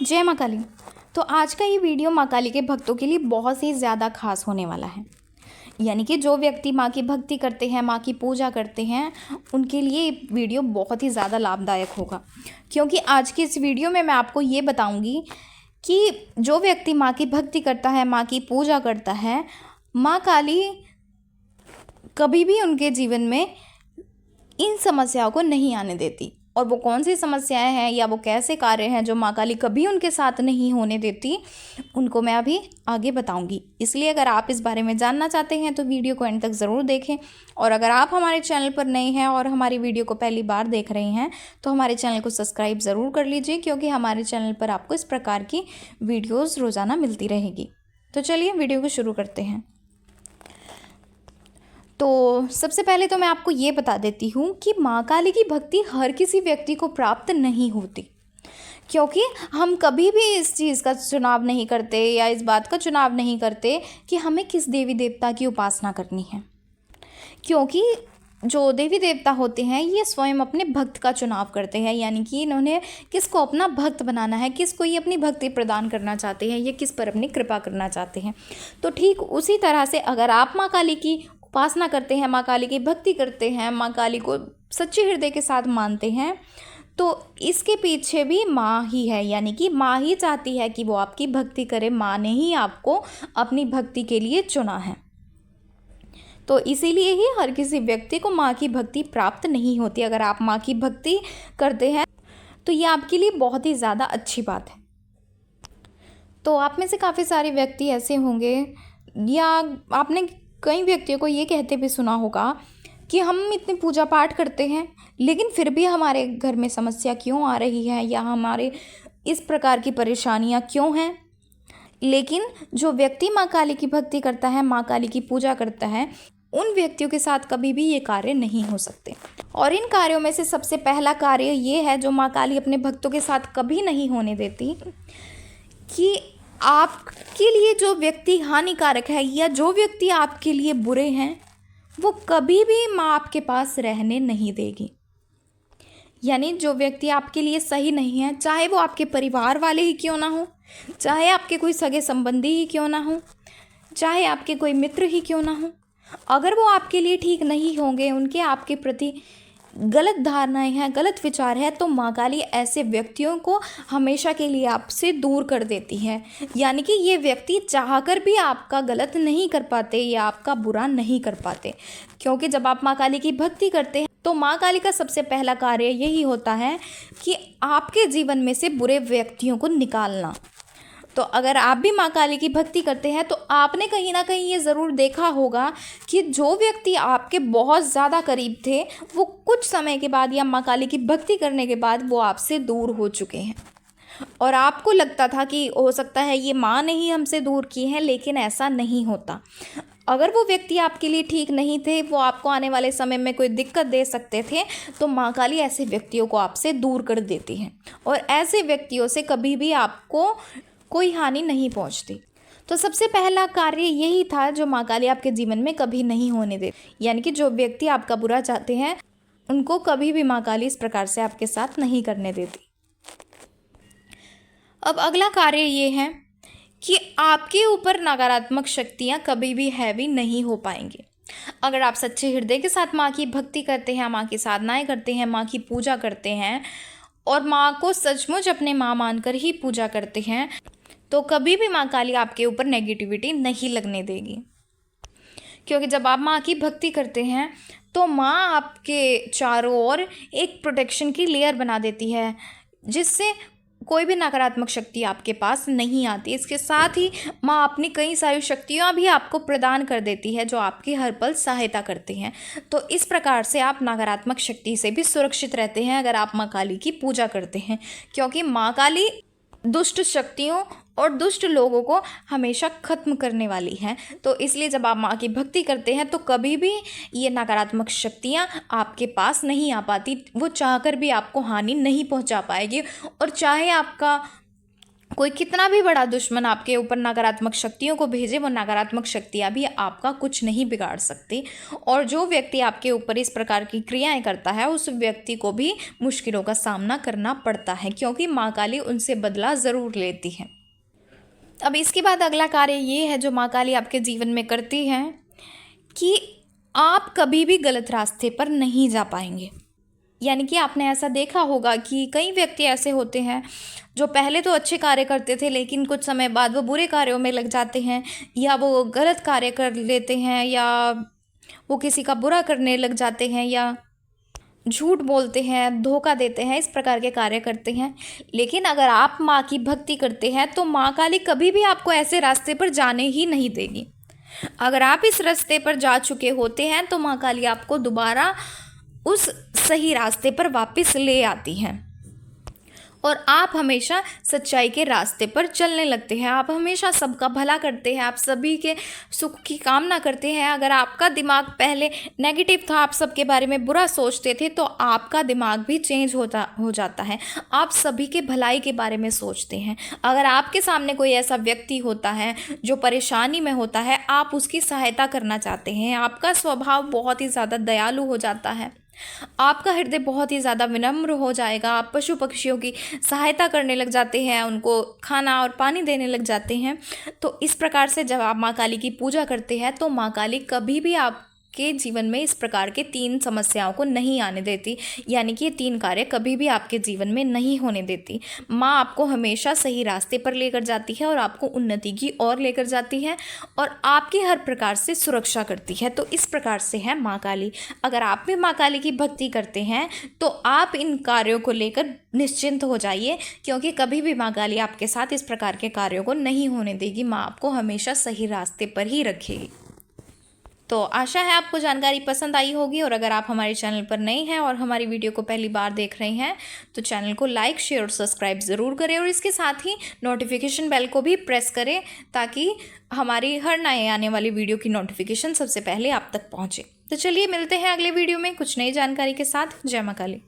जय माँ काली। तो आज का ये वीडियो माँ काली के भक्तों के लिए बहुत ही ज़्यादा खास होने वाला है। यानी कि जो व्यक्ति माँ की भक्ति करते हैं, माँ की पूजा करते हैं, उनके लिए ये वीडियो बहुत ही ज़्यादा लाभदायक होगा। क्योंकि आज की इस वीडियो में मैं आपको ये बताऊंगी कि जो व्यक्ति माँ की भक्ति करता है, माँ की पूजा करता है, माँ काली कभी भी उनके जीवन में इन समस्याओं को नहीं आने देती। और वो कौन सी समस्याएं हैं या वो कैसे कार्य हैं जो माँ काली कभी उनके साथ नहीं होने देती, उनको मैं अभी आगे बताऊंगी। इसलिए अगर आप इस बारे में जानना चाहते हैं तो वीडियो को एंड तक ज़रूर देखें। और अगर आप हमारे चैनल पर नए हैं और हमारी वीडियो को पहली बार देख रहे हैं तो हमारे चैनल को सब्सक्राइब ज़रूर कर लीजिए, क्योंकि हमारे चैनल पर आपको इस प्रकार की वीडियोज़ रोज़ाना मिलती रहेगी। तो चलिए वीडियो को शुरू करते हैं। तो सबसे पहले तो मैं आपको ये बता देती हूँ कि माँ काली की भक्ति हर किसी व्यक्ति को प्राप्त नहीं होती, क्योंकि हम कभी भी इस चीज़ का चुनाव नहीं करते या इस बात का चुनाव नहीं करते कि हमें किस देवी देवता की उपासना करनी है। क्योंकि जो देवी देवता होते हैं ये स्वयं अपने भक्त का चुनाव करते हैं, यानी कि इन्होंने किसको अपना भक्त बनाना है, किसको ये अपनी भक्ति प्रदान करना चाहते हैं, ये किस पर अपनी कृपा करना चाहते हैं। तो ठीक उसी तरह से अगर आप माँ काली की उपासना करते हैं, माँ काली की भक्ति करते हैं, माँ काली को सच्चे हृदय के साथ मानते हैं, तो इसके पीछे भी माँ ही है। यानी कि माँ ही चाहती है कि वो आपकी भक्ति करे, माँ ने ही आपको अपनी भक्ति के लिए चुना है। तो इसीलिए ही हर किसी व्यक्ति को माँ की भक्ति प्राप्त नहीं होती। अगर आप माँ की भक्ति करते हैं तो ये आपके लिए बहुत ही ज़्यादा अच्छी बात है। तो आप में से काफ़ी सारे व्यक्ति ऐसे होंगे या आपने कई व्यक्तियों को ये कहते भी सुना होगा कि हम इतनी पूजा पाठ करते हैं लेकिन फिर भी हमारे घर में समस्या क्यों आ रही है या हमारे इस प्रकार की परेशानियां क्यों हैं। लेकिन जो व्यक्ति माँ काली की भक्ति करता है, माँ काली की पूजा करता है, उन व्यक्तियों के साथ कभी भी ये कार्य नहीं हो सकते। और इन कार्यों में से सबसे पहला कार्य ये है जो माँ काली अपने भक्तों के साथ कभी नहीं होने देती, कि आपके लिए जो व्यक्ति हानिकारक है या जो व्यक्ति आपके लिए बुरे हैं वो कभी भी माँ आपके पास रहने नहीं देगी। यानी जो व्यक्ति आपके लिए सही नहीं है, चाहे वो आपके परिवार वाले ही क्यों ना हो, चाहे आपके कोई सगे संबंधी ही क्यों ना हो, चाहे आपके कोई मित्र ही क्यों ना हो, अगर वो आपके लिए ठीक नहीं होंगे, उनके आपके प्रति गलत धारणाएं हैं, गलत विचार है, तो माँ काली ऐसे व्यक्तियों को हमेशा के लिए आपसे दूर कर देती है। यानी कि ये व्यक्ति चाहकर भी आपका गलत नहीं कर पाते या आपका बुरा नहीं कर पाते। क्योंकि जब आप माँ काली की भक्ति करते हैं तो माँ काली का सबसे पहला कार्य यही होता है कि आपके जीवन में से बुरे व्यक्तियों को निकालना। तो अगर आप भी माँ काली की भक्ति करते हैं तो आपने कहीं ना कहीं ये ज़रूर देखा होगा कि जो व्यक्ति आपके बहुत ज़्यादा करीब थे वो कुछ समय के बाद या माँ काली की भक्ति करने के बाद वो आपसे दूर हो चुके हैं। और आपको लगता था कि हो सकता है ये माँ ने ही हमसे दूर की है, लेकिन ऐसा नहीं होता। अगर वो व्यक्ति आपके लिए ठीक नहीं थे, वो आपको आने वाले समय में कोई दिक्कत दे सकते थे, तो माँ काली ऐसे व्यक्तियों को आपसे दूर कर देती है और ऐसे व्यक्तियों से कभी भी आपको कोई हानि नहीं पहुंचती। तो सबसे पहला कार्य यही था जो माँ काली आपके जीवन में कभी नहीं होने दे। यानी कि जो व्यक्ति आपका बुरा चाहते हैं उनको कभी भी माँ काली इस प्रकार से आपके साथ नहीं करने देती। अब अगला कार्य ये है कि आपके ऊपर नकारात्मक शक्तियाँ कभी भी हैवी नहीं हो पाएंगी। अगर आप सच्चे हृदय के साथ माँ की भक्ति करते हैं, माँ की साधनाएं करते हैं, माँ की पूजा करते हैं और माँ को सचमुच अपने माँ मानकर ही पूजा करते हैं, तो कभी भी माँ काली आपके ऊपर नेगेटिविटी नहीं लगने देगी। क्योंकि जब आप माँ की भक्ति करते हैं तो माँ आपके चारों ओर एक प्रोटेक्शन की लेयर बना देती है, जिससे कोई भी नकारात्मक शक्ति आपके पास नहीं आती। इसके साथ ही माँ अपनी कई सारी शक्तियाँ भी आपको प्रदान कर देती है जो आपकी हर पल सहायता करती हैं। तो इस प्रकार से आप नकारात्मक शक्ति से भी सुरक्षित रहते हैं अगर आप माँ काली की पूजा करते हैं, क्योंकि माँ काली दुष्ट शक्तियों और दुष्ट लोगों को हमेशा खत्म करने वाली है। तो इसलिए जब आप माँ की भक्ति करते हैं तो कभी भी ये नकारात्मक शक्तियाँ आपके पास नहीं आ पाती। वो चाहकर भी आपको हानि नहीं पहुँचा पाएगी। और चाहे आपका कोई कितना भी बड़ा दुश्मन आपके ऊपर नकारात्मक शक्तियों को भेजे, वो नकारात्मक शक्तियाँ भी आपका कुछ नहीं बिगाड़ सकती। और जो व्यक्ति आपके ऊपर इस प्रकार की क्रियाएं करता है, उस व्यक्ति को भी मुश्किलों का सामना करना पड़ता है, क्योंकि माँ काली उनसे बदला ज़रूर लेती है। अब इसके बाद अगला कार्य ये है जो माँ काली आपके जीवन में करती है, कि आप कभी भी गलत रास्ते पर नहीं जा पाएंगे। यानी कि आपने ऐसा देखा होगा कि कई व्यक्ति ऐसे होते हैं जो पहले तो अच्छे कार्य करते थे, लेकिन कुछ समय बाद वो बुरे कार्यों में लग जाते हैं, या वो गलत कार्य कर लेते हैं, या वो किसी का बुरा करने लग जाते हैं, या झूठ बोलते हैं, धोखा देते हैं, इस प्रकार के कार्य करते हैं। लेकिन अगर आप माँ की भक्ति करते हैं तो माँ काली कभी भी आपको ऐसे रास्ते पर जाने ही नहीं देगी। अगर आप इस रास्ते पर जा चुके होते हैं तो माँ काली आपको दोबारा उस सही रास्ते पर वापस ले आती हैं, और आप हमेशा सच्चाई के रास्ते पर चलने लगते हैं। आप हमेशा सबका भला करते हैं, आप सभी के सुख की कामना करते हैं। अगर आपका दिमाग पहले नेगेटिव था, आप सबके बारे में बुरा सोचते थे, तो आपका दिमाग भी चेंज हो जाता है। आप सभी के भलाई के बारे में सोचते हैं। अगर आपके सामने कोई ऐसा व्यक्ति होता है जो परेशानी में होता है, आप उसकी सहायता करना चाहते हैं। आपका स्वभाव बहुत ही ज़्यादा दयालु हो जाता है, आपका हृदय बहुत ही ज़्यादा विनम्र हो जाएगा। आप पशु पक्षियों की सहायता करने लग जाते हैं, उनको खाना और पानी देने लग जाते हैं। तो इस प्रकार से जब आप माँ काली की पूजा करते हैं तो माँ काली कभी भी आपके जीवन में इस प्रकार के 3 समस्याओं को नहीं आने देती। यानी कि ये 3 कार्य कभी भी आपके जीवन में नहीं होने देती। माँ आपको हमेशा सही रास्ते पर लेकर जाती है, और आपको उन्नति की ओर लेकर जाती है, और आपकी हर प्रकार से सुरक्षा करती है। तो इस प्रकार से है माँ काली। अगर आप भी माँ काली की भक्ति करते हैं तो आप इन कार्यों को लेकर निश्चिंत हो जाइए, क्योंकि कभी भी माँ काली आपके साथ इस प्रकार के कार्यों को नहीं होने देगी। माँ आपको हमेशा सही रास्ते पर ही रखेगी। तो आशा है आपको जानकारी पसंद आई होगी, और अगर आप हमारे चैनल पर नए हैं और हमारी वीडियो को पहली बार देख रहे हैं तो चैनल को लाइक, शेयर और सब्सक्राइब ज़रूर करें, और इसके साथ ही नोटिफिकेशन बेल को भी प्रेस करें, ताकि हमारी हर नए आने वाली वीडियो की नोटिफिकेशन सबसे पहले आप तक पहुँचे। तो चलिए मिलते हैं अगले वीडियो में कुछ नई जानकारी के साथ। जय माँ काली।